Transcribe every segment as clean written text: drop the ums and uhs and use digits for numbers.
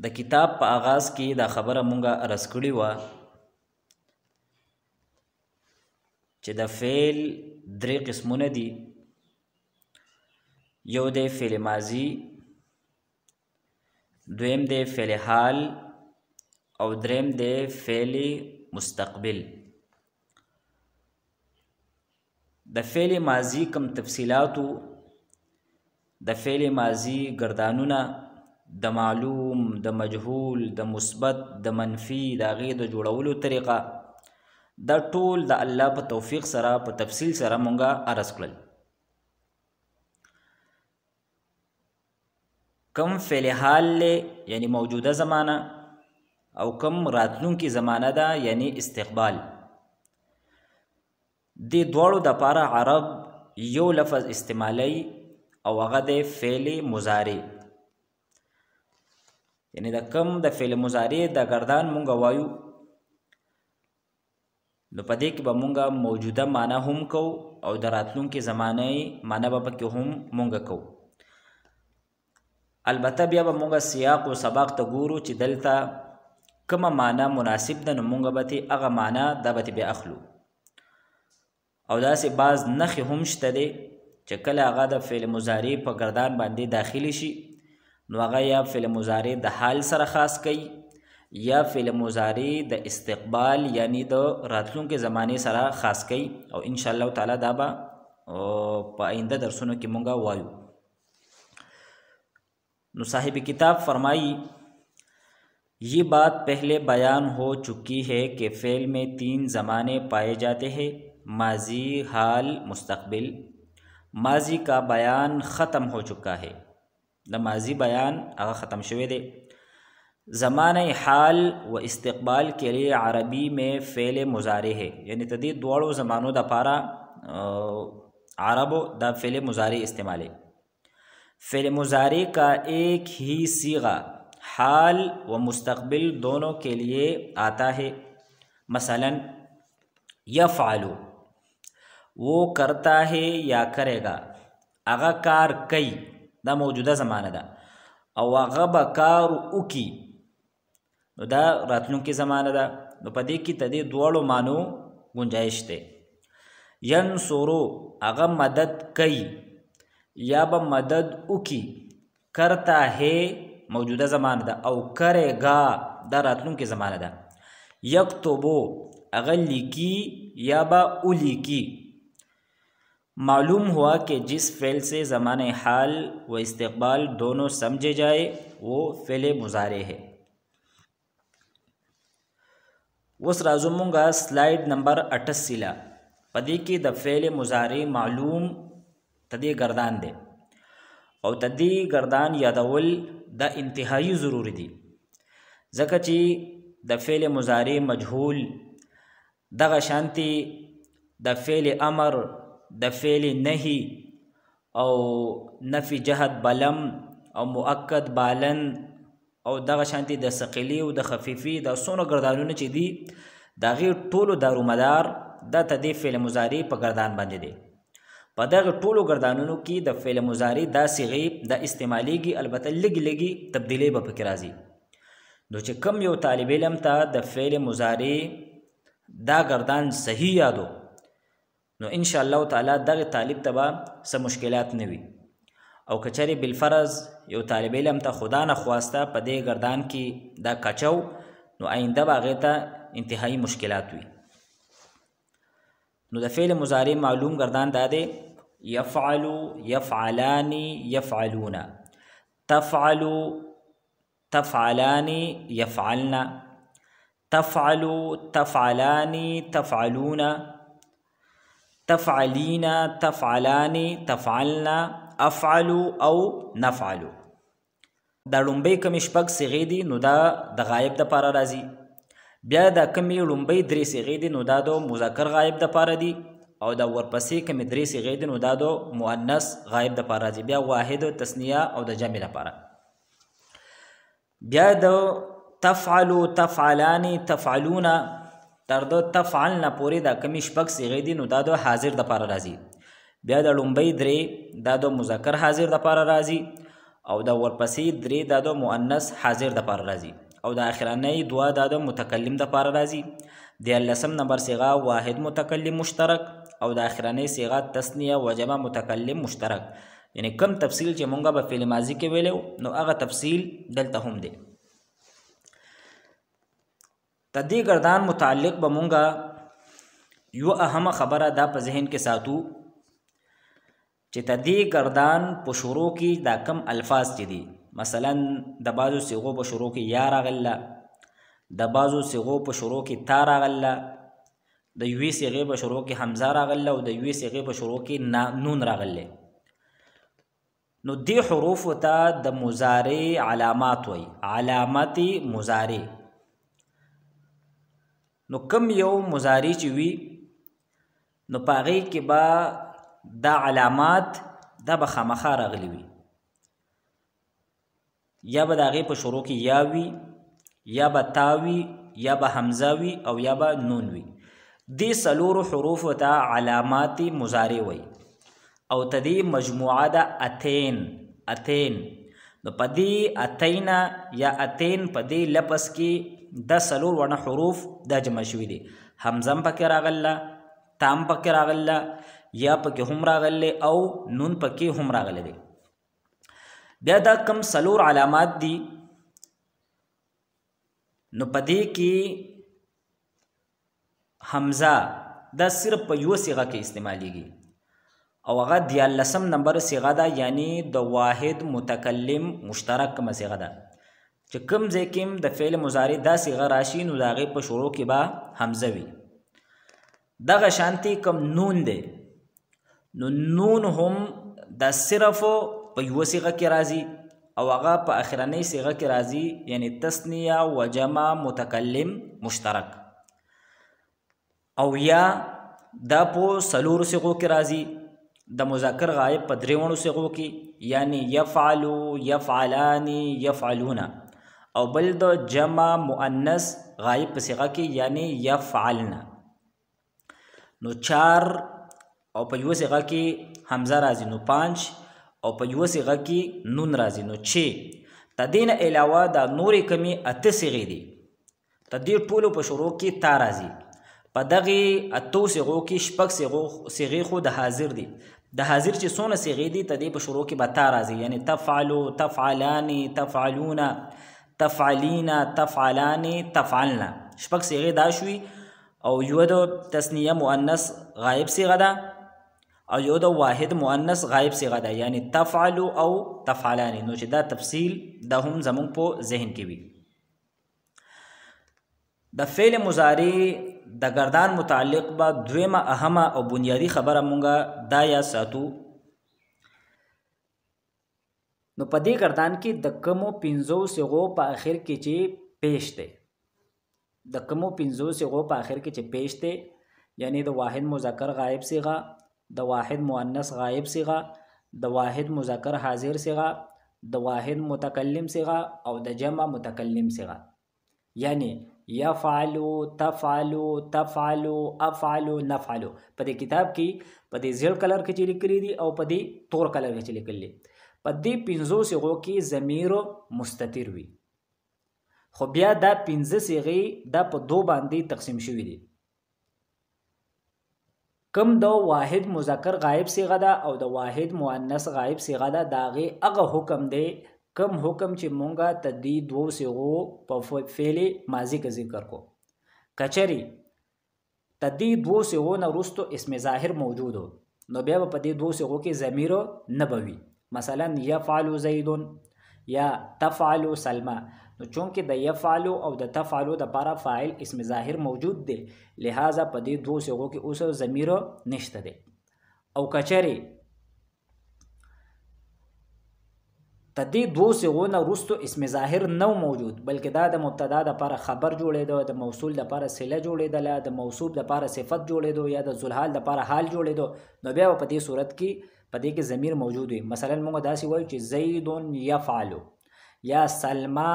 د کتاب په آغاز کې دا خبره مونږه عرض کړې وه چې د فعل درې قسمونه دي. یو دی فعل ماضي، دویم دی فعل حال، او دریم دی فعل مستقبل. د فعل ماضي کم تفصیلاتو، د فعل ماضي گردانونه، د معلوم، د مجهول، د مثبت، د منفي، د هغې د جوړولو طریقه، دا ټول د الله په توفیق سره په تفصیل سره مونږه عرض کړل. کم فعل حال له یعنی موجوده زمانه او کم راتلونکي زمانه ده یعنی استقبال. دې دواړو دپاره عرب یو لفظ استعمالی او هغه د فعل مضارع. یعنی د کم د فعل مضارع د گردان مونږه وایو نو په دې کې به مونږه موجوده معنی هم کو او د راتلونکي زمانه معنی به پکې هم مونږه کو. البته بیا به مونږه سیاق او سباق ته ګورو چې دلته کومه معنی مناسب ده نو مونږه به هغه معنی دا به بیا اخلو. او داسې بعض نښې هم شته دی چې کله هغه د فعل مضارع په گردان باندې داخلي شي نو هغه یا فعل مضارع د حال سره خاص کوي یا فعل مضارع د استقبال یعنی د راتلونکي زمانه سره خاص کوي. او ان شاء الله تعالی دا به په آئنده درسونو کې مونږه وایو. نو صاحب کتاب فرمائی یہ بات پہلے بیان ہو چکی ہے کہ فعل میں 3 زمانے پائے جاتے ہیں: ماضی، حال، مستقبل. ماضی کا بیان ختم ہو چکا ہے، دا ماضی بیان اگر ختم شوے دے. زمانہ حال و استقبال کے لیے عربی میں فعل مضارع ہے، یعنی تدید دوڑو زمانوں دا پارا عربو دا فعل مضارع استعمالے. فعل مضارع کا ایک ہی صیغہ حال و مستقبل دونوں کے لیے آتا ہے. مثلا یفعلو وہ کرتا ہے یا کرے گا، اغا کار کئی دا موجودہ زمانہ دا، او اغا با کار اکی نو دا راتلونکي زمانہ دا. نو پا دې کې تدې دواړو معنو گنجائش تے. ینصرو اغا مدد کئی یا با مدد اکی، کرتا ہے موجودہ زمانہ دا او کرے گا دا راتلونکي زمانہ دا. یکتبو اغا لکی یا با اولی کی. معلوم ہوا کہ جس فعل سے زمانہ حال و استقبال دونوں سمجھے جائے وہ فعل مضارع ہے. اوس راځو مونږه سلایډ نمبر 88 لا. په دې کې د فعل مضارع معلوم تدې گردان دی او تدې گردان یادول دا انتهایی ضروری دی ځکه چې د فعل مضارع مجهول دغه شانتی د فعل امر، د فعل نهی او نفی جهت بلم او مؤکد بالن او دغه شانتی د ثقلی او د خفیفی د سونو گردانونه چې دي د هغې ټولو دارومدار د تدې فعل مضارع په گردان باندې دی. په دغه ټولو گردانونو کې د فعل مضارع دا صیغې د استعمالیږي، البته لږې لږې تبدیلی به پکې راځي. نو چې کم یو طالب علم ته د فعل مضارع دا گردان صحیح یادو نو ان شاء الله تعالی دغه طالب ته به څه مشکلات نه وي. او کچری بالفرض یو طالب علم ته خدا نه خواسته په دې گردان کې دا کچو نو آینده به هغې ته انتهایی مشکلات وي. نو د فعل مضارع معلوم گردان دا دی: یفعلو، یفعلانی، یفعلون. تفعلو، تفعلانی، یفعلنا. تفعلو، تفعلانی، تفعلون. تفعلین، تفعلانی، تفعلنا. افعلو او نفعلو. دا لومبۍ کمی شپږ صیغې دي نو دا د غایب دپاره راځي. بیا دا کمی لومبۍ 3 صیغې دي نو دا د مذکر غایب دپاره دي او دا ورپسې کمی 3 صیغې دي نو دا د مؤنث غایب دپاره راځي. بیا واحد، تثنیه او د جمع دپاره. بیا د تفعلو، تفعلانی، تفعلون تر د تفعلنا پورې دا کمی شپږ صیغې دي نو دا د حاضر دپاره راځي. بیا د لومبۍ 3 دا د مذکر حاضر دپاره راځي او د ورپسې درې دا د مؤنث حاضر د پاره راځي او د اخرانۍ دوه دا د متکلم د پاره راځي. 14 نمبر صيغه واحد متکلم مشترک او د اخرانۍ صيغه تثنیه و جمع متکلم مشترک. یعنی کم تفصیل چې مونږه په فعل ماضی کې ویلو نو هغه تفصیل دلته هم دی. تدی گردان متعلق به مونږه یو اهم خبره دا په ذهن کې ساتو چې تدی گردان په شروع کې دا کم الفاظ چې دي، مثلا د بعضو صيغو په شروع کې یا راغله، د بعضو صيغو په شروع کې تا راغله، د یوې صيغې په شروع کې حمزه راغله او د یوې صيغې په شروع کې نون راغله. نو دی حروف ته د مضارع علامات وای، علامات مضارع. نو کم یو مضارع چې وي نو پاغې کې به دا علامات دا به خامخا راغلي وي، یا به د هغې په شروع کې یا وي، یا به تا وي، یا به حمزه وي او یا به نون وي. دې څلورو حروفو ته علامات مضارع وي او تدې مجموعه ده اتین. نو په دې اتینا یا اتین په دې لفظ کې دا څلور ونه حروف دا جمع شوي دي. حمزه پکې راغله، تام پکې راغله، یا پکې هم راغله او نون پکې هم راغله دي. بیا دا کم څلور علامات دي نو په دې کې حمزه دا صرف په یو صيغه کې استعمالیږي او هغه 14 نمبر صيغه ده، یعنی د واحد متکلم مشترک کومه صيغه ده چې کوم ځای کې د فعل مضارع دا صيغه راشي نو د هغې په شروع کې به حمزه وي. دغه شانتي کوم نون دی نو نون هم دا صرف په یو صيغه کې راځي او هغه په اخرنۍ صيغه کې راځي، یعنی تثنیه و جمع متکلم مشترک. او یا دا په څلورو صيغو کې راځي، د مذکر غایب په درېوڼو صيغو کې، یعنی یفعلو، یفعلانی، یفعلون، او بل د جمع مؤنث غایب په صيغه کې یعنی یفعلن. نو 4 او په یو صيغه کې حمزه راځي نو 5 او په یو صيغه کې نون راځي نو 6. تدین علاوه د نورې کمی 8 صيغې دي. تدې ټولو په شروع کې تا راځي. په دغه 8 صيغو کې شپږ صيغې خو د حاضر دي. د حاضر چې څونه صيغې دي تدې په شروع کې به تا راځي، یعنی تفعلو، تفعلانی، تفعلون، تفعلین، تفعلانی، تفعلنا. شپږ صيغې دا شوي او یو د تثنیه مؤنث غایب صيغه ده او یو د واحد مؤنث غایب صيغه ده، یعنی تفعلو او تفعلانی. نو چې دا تفصیل دا هم زمونږ په ذهن کې وي. د فعل مضارع د گردان متعلق با دویمه اهمه او بنیادی خبره مونږه دا یا ساتو. نو په دې گردان کې د کمو 15 صيغو په اخر کې چې پیش دی، د کمو 15 صيغو په اخر کې چې پیش دی، یعنی د واحد مذکر غایب صيغه، د واحد مؤنث غایب صيغه، د واحد مذکر حاضر صيغه، د واحد متکلم صيغه او د جمع متکلم صيغه، یعنی یفعلو، تفعلو، تفعلو، افعلو، نفعلو. په دې کتاب کې په دې زیړ کلر کې چې لیکلي دي او په دې تور کلر کې چې لیکلي دي، په دې 15 صيغو کې ضمیر مستتر وي. خو بیا دا 15 صيغې دا په 2 باندې تقسیم شوي دي. کم د واحد مذکر غایب صيغه ده او د واحد مؤنث غایب صيغه ده، دا هغه حکم دی کم حکم چې مونږه د دې 2 صيغو په فعل ماضی کې ذکر کو. کچری د دې 2 صيغو نه وروسته اسم ظاهر موجود هو نو بیا په دې 2 صيغو کې ضمیر نه بوي، مثلا یفعل زید یا تفعل سلمى. نو چونکه د یفعل او د تفعل د لپاره فاعل اسم ظاهر موجود دی، لہذا په دې 2 صيغو کې اوس ضمیر نشته دی. او کچری د دې 2 صيغو نه وروسته اسم ظاهر نو موجود، بلکې دا د مبتدا د لپاره خبر جوړېدو، د موصول د لپاره صله جوړېدله، د موصوف د لپاره صفت جوړېدو یا د ذوالحال د لپاره حال جوړېدو، نو بیا په دې صورت کې په دې کې ضمیر موجود وي. مثلا موږ داسې وایو چې زید یفعل یا سلمى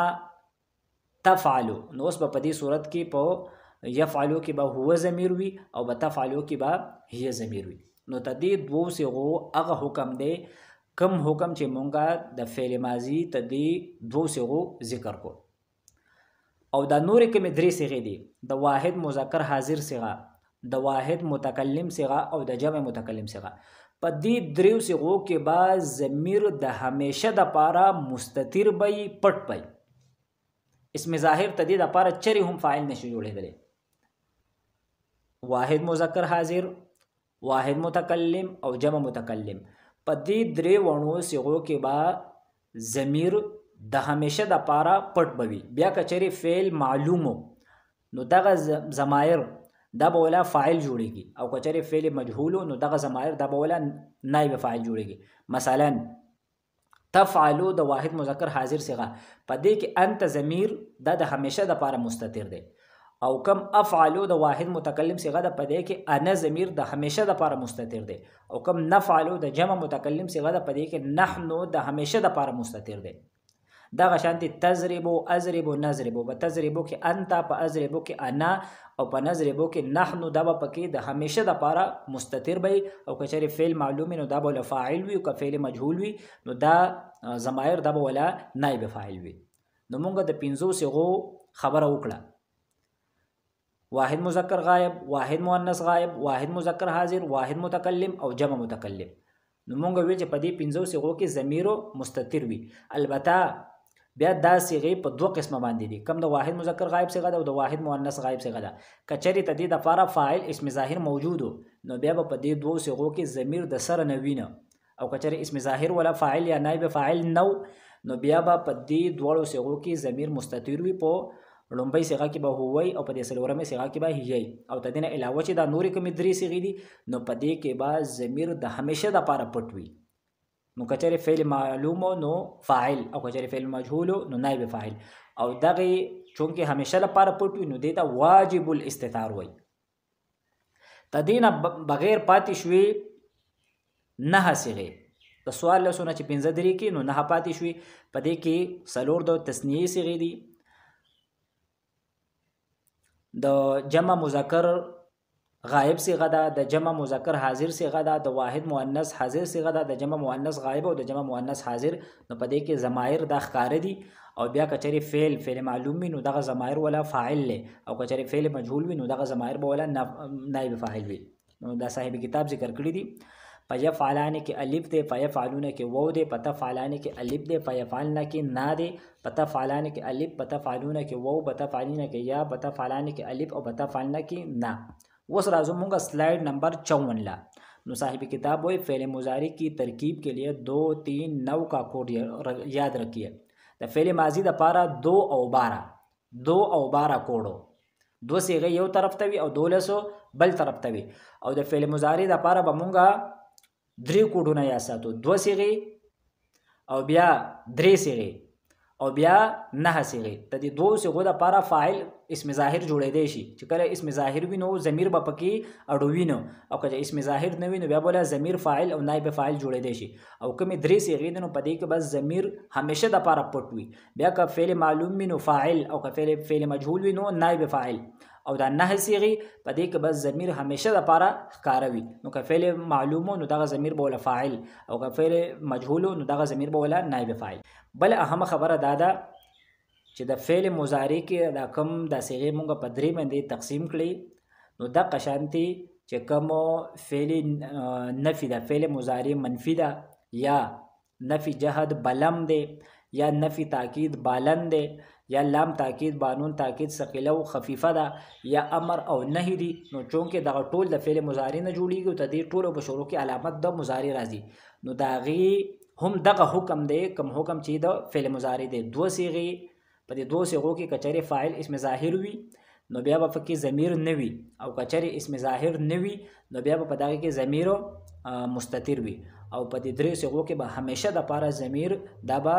تفعل، نو اوس په دې صورت کې په یفعلو کې به هو ضمیر وي او په تفعلو کې به هي ضمیر وي. نو د دې 2 صيغو هغه حکم دی کم حکم چې مونږه د فعل ماضي ته دې دوو صيغو ذکر کو او دا نورې کومې درې صيغې دي د واحد مذکر حاضر صيغه د واحد متکلم صيغه او د جمع متکلم صيغه په دې دریو صيغو کې با ضمیر د همیشه د پاره مستتر بي پټ بي اسم ظاهر ته دې د پاره چری هم فاعل نشي جوړېدل واحد مذکر حاضر واحد متکلم او جمع متکلم په دې درې وړو صيغو کې با ضمیر د همیشه د پاره پټ بوي بیا کچري فعل معلومو نو دغه ضمائر دا به ولا فاعل جوړيږي او کچري فعل مجهول نو دغه ضمائر دا به ولا نائب فاعل جوړيږي مثلا تفعلوا د واحد مذکر حاضر صيغه پدې کې انت ضمیر د همیشه د پاره مستتر دی او کم افعلوا د واحد متکلم صيغه د پدې کې انا ضمیر د همیشه د پاره مستتر دی او کم نفعلوا د جمع متکلم صيغه د پدې کې نحنو د همیشه د پاره مستتر دی دا غشانتي تضربو اضربو نضربو بتضربو کې انت په اضربو کې انا او په نضربو کې نحنو دا پکې د همیشه د پاره مستتر وي او کچري فعل معلوم نو دا بوله فاعل وي او که فعل مجهول وي نو دا ضمائر دا بوله نائب فاعل وي نو مونږ د پنځو صيغو خبره وکړه واحد مذکر غائب واحد مؤنث غائب واحد مذکر حاضر واحد متکلم او جمع متکلم نو مونږ وی چې په دې پنځو صيغو کې ضمیر مستتر وي البته بیا دا صيغه په دوه قسمه باندې دي کم د واحد مذکر غائب صيغه ده او د واحد مؤنث غائب صيغه ده کچري ته دې د لپاره فاعل اسم ظاهر موجود نو بیا په دې دوه صيغو کې ضمیر د سره نوینه او کچري اسم ظاهر ولا فاعل یا نائب فاعل نو بیا په دې دوه صيغو کې ضمیر مستتر وي په لومبۍ صيغه کې به هووي او په دې سلورمه صيغه کې به هي او تدینه علاوه چې دا نورې کومې درې صيغې دي نو په دې کې به ضمیر د همیشه د لپاره پټ وي نو کچره فعل معلوم نو فاعل او کچره فعل مجهول نو نائب فاعل او دغه چونکه همیشه لپاره پټ وي نو دیتا واجب الاستتار وي تدینه بغیر پاتې شوي نه صيغه د سوال له سونه چې 15 درې کې نو نه پاتې شوي په دې کې سلور د تثنیه صيغه دي د جمع مذکر غائب صيغه ده د جمع مذکر حاضر صيغه ده د واحد مؤنث حاضر صيغه ده د جمع مؤنث غائب او د جمع مؤنث حاضر نو په دې کې ضمائر د ښکار دي او بیا کچري فعل معلوم وي نو دغه ضمائر ولا فاعل له او کچري فعل مجهول وي نو دغه ضمائر به ولا نائب فاعل وي نو دا صاحب کتاب ذکر کړی دي فیفعلان کې الف ده فیفعلون کې واو ده پتفعلان کې الف ده فیفعلن کې نا ده پتفعلان کې الف پتفعلون کې واو پتفعلین کې یا پتفعلان کې الف او پتفعلن کې نا وس राजू मूंगा slide number 54 ला नो साहिब किताब वो फेल मुजारी की तरकीब के लिए 2 3 9 का कोड याद रखिए द फेल माजी द पारा 2 او 12 कोडो दो सिगे यो तरफ तवी او دولسو بل طرف توي او د فعل مضارع د پاره به مونږه درې کوډونه یا ساتو دو سیغه او بیا درې سیغه او بیا نه سیغه ته د دوه سیغو د پاره فاعل اسم ظاهر جوړې دی شي چې کله اسم ظاهر وینو ضمیر به پکې اډوینو او کله اسم ظاهر نه وینو بیا بوله ضمیر فاعل او نائب فاعل جوړې دی شي او کومې درې سیغې نو پدې کې بس ضمیر همیشه د پاره پټ وي بیا که فعل معلوم وینو فاعل او که فعل مجهول وینو نائب فاعل او دا نه صيغه پدې کې بس ضمیر همیشه د پاره ښکاروي نو که فعل معلوم نو دغه ضمیر بوله فاعل او که فعل مجهول نو دغه ضمیر بوله نائب فاعل بل اهم خبره دادا چې د فعل مضارع کې دا کم د صيغه مونږ په درې باندې تقسیم کړي نو د قشانتي چې کوم فعل نفي ده فعل مضارع منفي ده یا نفي جهد بلم ده یا نفي تاکید بالن ده یا لام تاکید بانون تاکید ثقيله او خفيفه ده یا امر او نهي دي نو چونکه دغه ټول د فعل مضارع نه جوړیږي ته دې ټول په شروع کې علامت د مضارع راځي نو داغي هم دغه حکم دی کوم حکم چې د فعل مضارع دی دوه صيغه په دې دوه صيغو کې کچري فاعل اسم ظاهر وي نو بیا په کې ضمیر نه وي او کچري اسم ظاهر نه وي نو بیا په دغه کې ضمیر مستتر وي او په دې درې صيغو کې به همیشه د پاره ضمیر دا به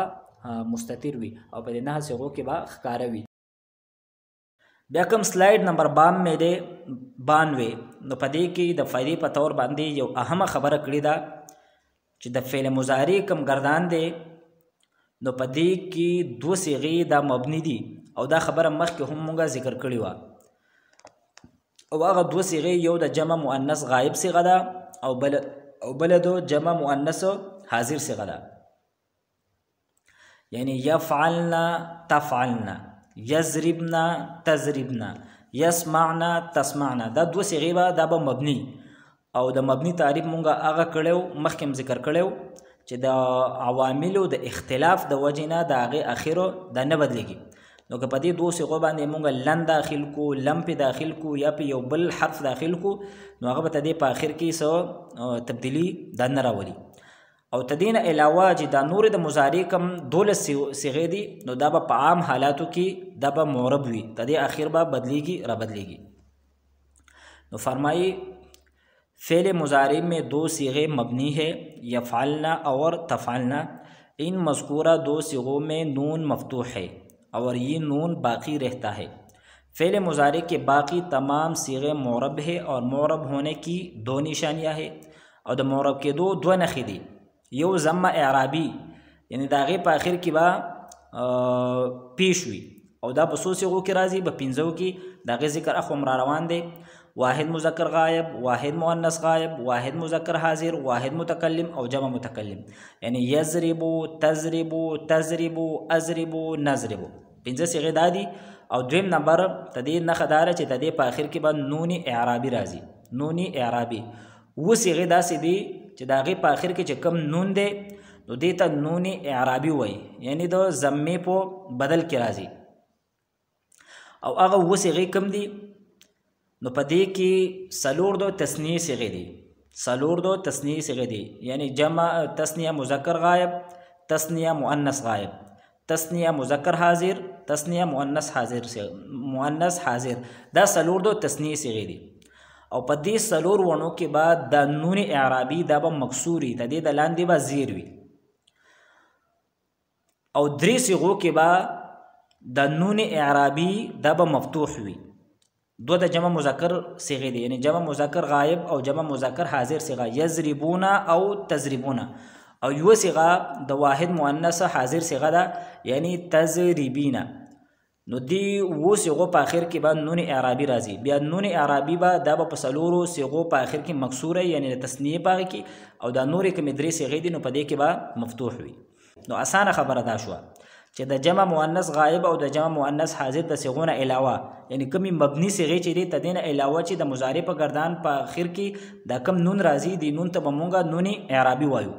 مستتر وي او په دې نه صيغو کې به ښکار وي بیا کوم سلاید نمبر 92 نو په دې کې د فائدې په تور باندې یو اهم خبره کړې ده چې د فعل مضارع کم گردان دی نو په دې کې دوه صيغې دا مبني دي او دا خبره مخکې هم مونږه ذکر کړې و او هغه دوه صيغې یو د جمع مؤنث غائب صيغه ده او بل د جمع مؤنث حاضر صيغه ده، یعنی یفعلنا تفعلنا، یضربنا تضربنا، یسمعنا تسمعنا. دا دوه صيغې به دا به مبني، او د مبني تعریف مونږه هغه کړو مخکې هم ذکر کړو چې د عواملو د اختلاف د وجې نه د هغې اخرو دا نه بدلېږي. نو که په دې دوه صيغو باندې مونږ لن داخل کو، لم پې داخل کو، یا په یو بل حرف داخل کو، نو هغه به تدې په آخر کې څه تبدیلي دا نه راولي. او تدین علاوه چې دا نور د مضارع کم 12 صيغې دي، نو دا به په عام حالاتو کې دا به معرب وي، تدې آخر به بدلیږي را بدلیږي. نو فرمایي فعل مضارع में 2 صيغे मबनी है यफ़अलना और तफ़अलना. इन मज़कूरा 2 صيغों में नून मफ़तूह है और ये नून बाकी रहता है. फ़ेल मुज़ारे के बाकी तमाम सीग़े मुअरब है और मुअरब होने की 2 निशानियाँ है. और द मुअरब के दो नखी दी. यो ज़म्मा एराबी यानी दागे पे आखिर की बा पेश हुई और दा बसो सीग़ों की राजी ब पिंजों की दागे ज़िक्र अख़ुमरा रवान दे. वाहिद मुज़क्कर गायब, वाहिद मुअन्नस गायब, वाहिद मुज़क्कर हाजिर, वाहिद मुतकल्लिम और जमा मुतकल्लिम. यानी यज़रिबु तज़रिबु तज़रिबु अज़रिबु नज़रिबु 5 सीग़े दादी. और द्विम नंबर तदे नखदार च तदे पे आखिर के बाद नूनी एराबी राजी. नूनी एराबी वो सीग़े दा सीधी च दागे पे आखिर के च कम नून दे तो देता नूनी एराबी वही, यानी दो ज़म्मे पो बदल के राजी. और अगर वो सीग़े कम दी नो पदे की सलूर दो तस्नीय सीग़े दी. सलूर दो तस्नीय सीग़े दी यानी जमा तस्निया मुज़क्कर गायब, तस्निया मुअन्नस गायब, तस्निया मुज़क्कर हाजिर, तस्निया मुअन्नस हाजिर से मुअन्नस हाजिर. दा सलूर दो तस्नीय सीग़े दी. और पदी सलूर वनों के बाद दा नून एराबी दा बा मकसूरी तदे दलान दी बा ज़ीर हुई. और 3 सीग़ों के बाद दा नून एराबी दा बा मफ्तूह हुई. 2 द जमा मुज़क्कर सीग़े दी यानी जमा मुज़क्कर गायब और जमा मुज़क्कर हाजिर सीग़ा यज़रिबूना और तज़रिबूना. और यो सीग़ा द वाहिद मुअन्नस हाजिर सीग़ा दा यानी तज़रिबीना. नो दी वो सीग़ो पे आखिर के बाद नून एराबी राजी. बिया नून एराबी बा दा बा पसलूरो सीग़ो पे आखिर की मकसूर है यानी तस्नीय पागे की. और दा नूर के मिद्री सीग़े दी नो पदे के बाद मफ्तूह हुई. नो आसान खबर अदा शुआ چې د جمع مؤنث غائب او د جمع مؤنث حاضر د صيغونه علاوه یعنی کمی مبني صيغه چې دي تدین علاوه چې د مضارع په گردان په اخر کې دا کم نون راځي دی نون ته بمونګه نون اعرابي وایو.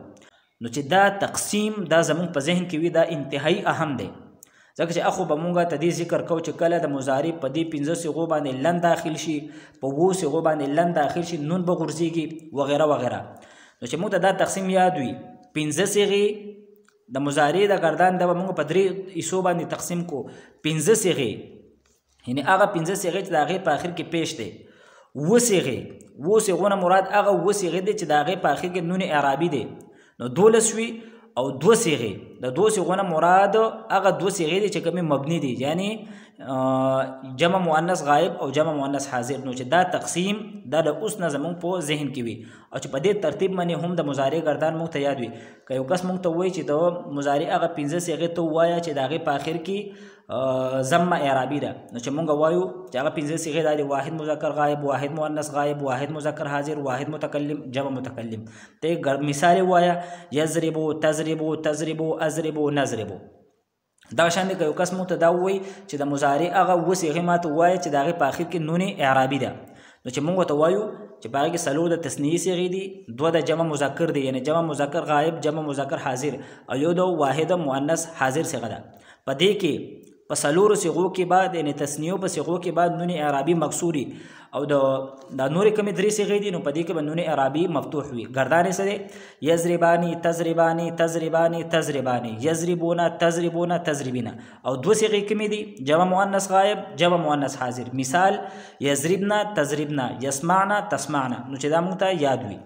نو چې دا تقسیم دا زمون په ذهن کې وي دا انتهایی اهم دی ځکه چې اخو بمونګه تدې ذکر کو چې کله د مضارع په دې 15 صيغو باندې لن داخل شي په وو صيغو باندې لن داخل شي نون به غورځيږي وغیرہ وغیرہ. نو چې موږ دا تقسیم یاد وي 15 صيغې د مضارع د گردان د موږ په 3 حصو باندې تقسیم کو. 15 صيغې یعنی هغه 15 صيغې چې د هغې په آخر کې پیش دی. و صيغونه مراد هغه و صيغې دي چې د هغې په آخر کې نون اعرابي دی. نو 12 وي او 2 صيغې د 2 صيغونه مراد هغه 2 صيغې دي چې کومې مبني دي یعنی جمع مؤنث غائب او جمع مؤنث حاضر. نو چې دا تقسیم دا د اوس نه زمونږ په ذهن کې وي او چې په دې ترتیب باندې هم د مضارع گردان موږ ته یاد وي. که یو کس موږ ته وایي چې د مضارع هغه 15 صيغې ته ووایه چې د هغې په آخر کې ضمه اعرابي ده. نو چې موږ وایو چې هغه 15 صيغې دا دي واحد مذکر غائب، واحد مؤنث غائب، واحد مذکر حاضر، واحد متکلم، جمع متکلم. ته مثال وایه یضربو تضربو تضربو اضربو نضربو. دا شان دی که یو کس موږ ته دا ووایي چې د مضارع هغه 2 صيغې ما ته ووایه چې د هغې په آخر کې نون اعرابي ده. نو چې موږ ورته وایو چې په هغې کې 4 د تثنیې صيغې دي، 2 د جمع مذکر دي یعنی جمع مذکر غائب، جمع مذکر حاضر او یو د واحد مؤنث حاضر صيغه ده. په دې کې په 4 صيغو کې بعد یعنی تثنیو په صيغو کې بعد نون اعرابي مکسوري او د نورې کومې 3 صيغې دي نو په دې کې به نون اعرابي مفتوح وي. گردان یې څه دی؟ یضربانی تضربانی تضربانی تضربانی، یضربونا تضربونا تضربینا. او 2 صيغې کومې دي؟ جمع مؤنث غائب، جمع مؤنث حاضر. مثال یضربنا تضربنا، یسمعنا تسمعنا. نو چې دا موږ ته یاد وي.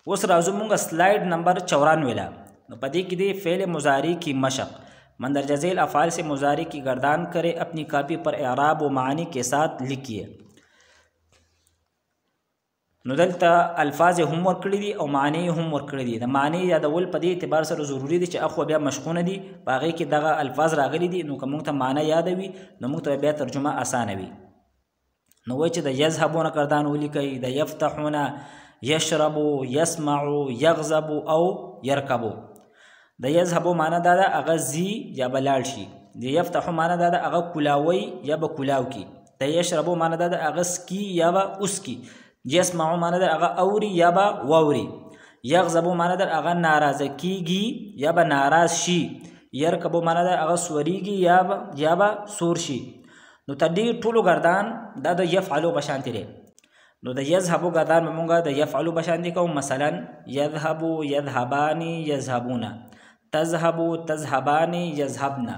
اوس راځو موږ سلایډ نمبر 94 لا. نو په دې کې دی فعل مضارع کی مشق. مندرجہ ذیل افعال سے مضارع کی گردان کرے، اپنی کاپی پر اعراب و معانی کے ساتھ لکھیے. نو دلته الفاظ هم ورکړي دي او معنی هم ورکړي دي. د معنی یادول په دې اعتبار سره ضروری دي چې اخو بیا مشقونه دي په هغې کې دغه الفاظ راغلي دي. نو که موږ ته معنی یاده وي نو موږ ته بیا ترجمه اسانه وي. نو وایي چې د یذهبونه گردان ولیکئ، د یفتحونه، یشربو، یسمعو، یغضبو او یرکبو. د یذهبو معنا دا ده هغه ځي یا به لاړ شي. د یفتحو معنا دا ده هغه کولاوی یا به کولاو کی. د یشربو معنا دا ده هغه سکي یا به اوسکي. یسمعو معنا دا هغه اوري یا به واوري. یغضبو معنا دا هغه ناراضه کیږي یا به ناراض شي. یرکبو معنا دا هغه سوریږي یا به سور شي. نو تدې ټولو ګردان دا د یفعلو بشانتی دی. نو د یذهبو ګردان به مونږ د یفعلو بشانتی کوم. مثلا یذهبو، یذهبانی، یذهبون. تذهبو، تذهبانی، یذهبن.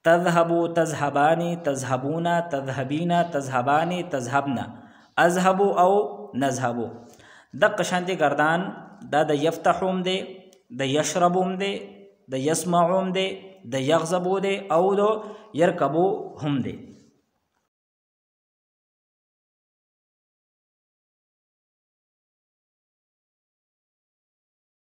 تذهبو، تذهبانی، تذهبون، تذهبین، تذهبانی، تذهبن. اذهبو او نذهبو. دغه شانتی ګردان دا د یفتحوم دی، د یشربوم دی، د یسمعوم دی، د یغضبو دی او د یرکبو هم دی.